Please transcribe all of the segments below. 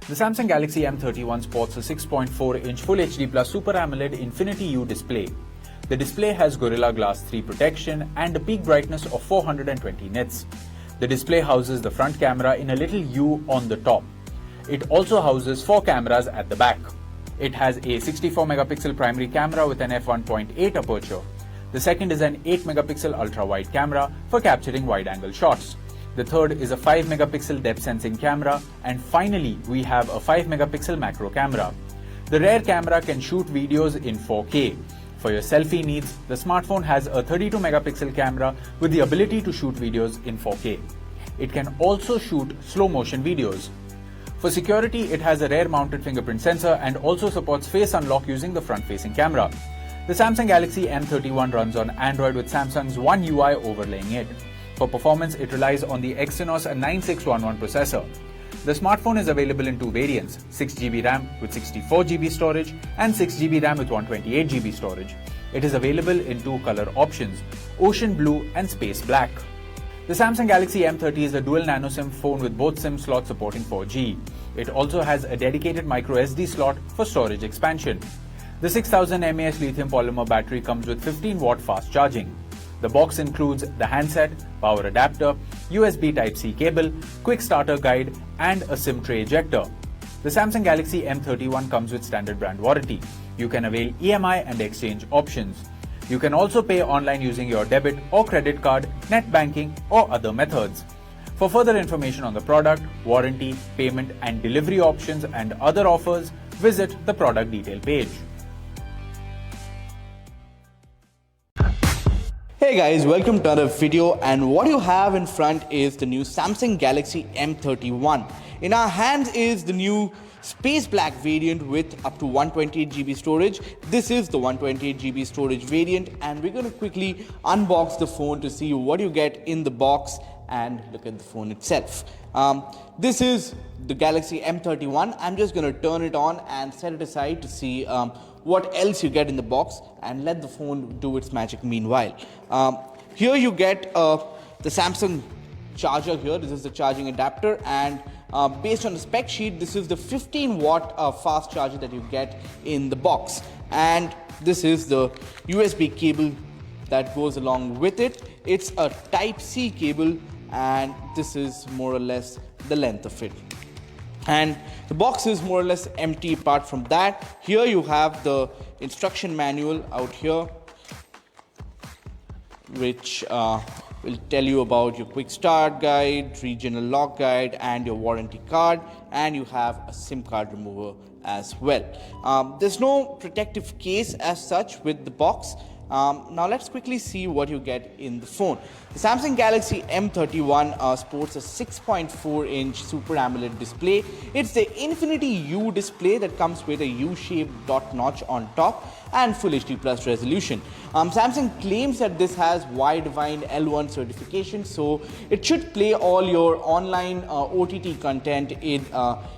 The Samsung Galaxy M31 sports a 6.4-inch Full HD Plus Super AMOLED Infinity U display. The display has Gorilla Glass 3 protection and a peak brightness of 420 nits. The display houses the front camera in a little U on the top. It also houses 4 cameras at the back. It has a 64-megapixel primary camera with an f1.8 aperture. The second is an 8-megapixel ultra-wide camera for capturing wide-angle shots. The third is a 5-megapixel depth sensing camera, and finally we have a 5-megapixel macro camera. The rear camera can shoot videos in 4K. For your selfie needs, the smartphone has a 32-megapixel camera with the ability to shoot videos in 4K. It can also shoot slow-motion videos. For security, it has a rear-mounted fingerprint sensor and also supports face unlock using the front-facing camera. The Samsung Galaxy M31 runs on Android with Samsung's One UI overlaying it. For performance, it relies on the Exynos 9611 processor. The smartphone is available in two variants, 6GB RAM with 64GB storage and 6GB RAM with 128GB storage. It is available in two color options, Ocean Blue and Space Black. The Samsung Galaxy M30 is a dual nano SIM phone with both SIM slots supporting 4G. It also has a dedicated microSD slot for storage expansion. The 6000 mAh lithium polymer battery comes with 15-watt fast charging. The box includes the handset, power adapter, USB Type-C cable, quick starter guide and a SIM tray ejector. The Samsung Galaxy M31 comes with standard brand warranty. You can avail EMI and exchange options. You can also pay online using your debit or credit card, net banking or other methods. For further information on the product, warranty, payment and delivery options and other offers, visit the product detail page. Hey guys, welcome to another video, and what you have in front is the new Samsung Galaxy M31. In our hands is the new Space Black variant with up to 128GB storage. This is the 128GB storage variant, and we're going to quickly unbox the phone to see what you get in the box and look at the phone itself. This is the Galaxy M31. I'm just going to turn it on and set it aside to see what else you get in the box and let the phone do its magic meanwhile. Here you get the Samsung charger here. This is the charging adapter, and based on the spec sheet, this is the 15-watt fast charger that you get in the box. And this is the USB cable that goes along with it. It's a Type-C cable, and this is more or less the length of it. And the box is more or less empty apart from that. Here you have the instruction manual out here, which will tell you about your quick start guide, regional lock guide and your warranty card, and you have a SIM card remover as well. There's no protective case as such with the box. Now let's quickly see what you get in the phone. The Samsung Galaxy M31 sports a 6.4-inch Super AMOLED display. It's the Infinity U display that comes with a U-shaped dot notch on top and Full HD Plus resolution. Samsung claims that this has Widevine L1 certification, so it should play all your online OTT content in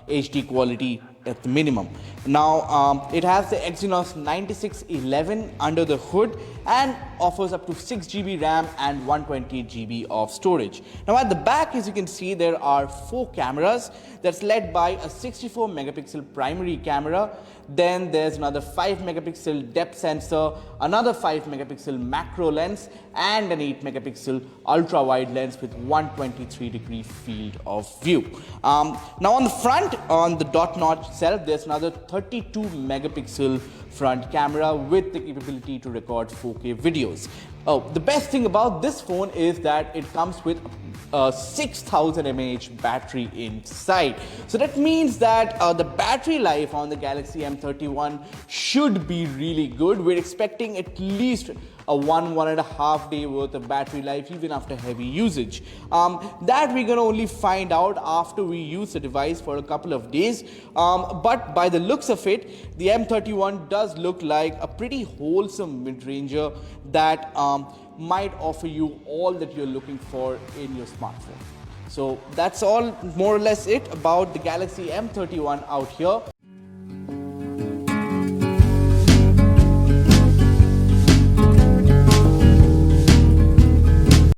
HD quality at the minimum. Now it has the Exynos 9611 under the hood and offers up to 6GB RAM and 128GB of storage. Now at the back, as you can see, there are 4 cameras that's led by a 64-megapixel primary camera. Then there's another 5-megapixel depth sensor, another 5-megapixel macro lens and an 8-megapixel ultra-wide lens with 123-degree field of view. Now on the front, on the dot notch itself, there's another 32-megapixel front camera with the capability to record 4K videos. The best thing about this phone is that it comes with a 6000 mAh battery inside. So that means that the battery life on the Galaxy M31 should be really good. We're expecting at least a 1.5 day worth of battery life even after heavy usage. That we're going to only find out after we use the device for a couple of days. But by the looks of it, the M31 does look like a pretty wholesome mid-ranger that might offer you all that you're looking for in your smartphone. So that's all more or less it about the Galaxy M31 out here.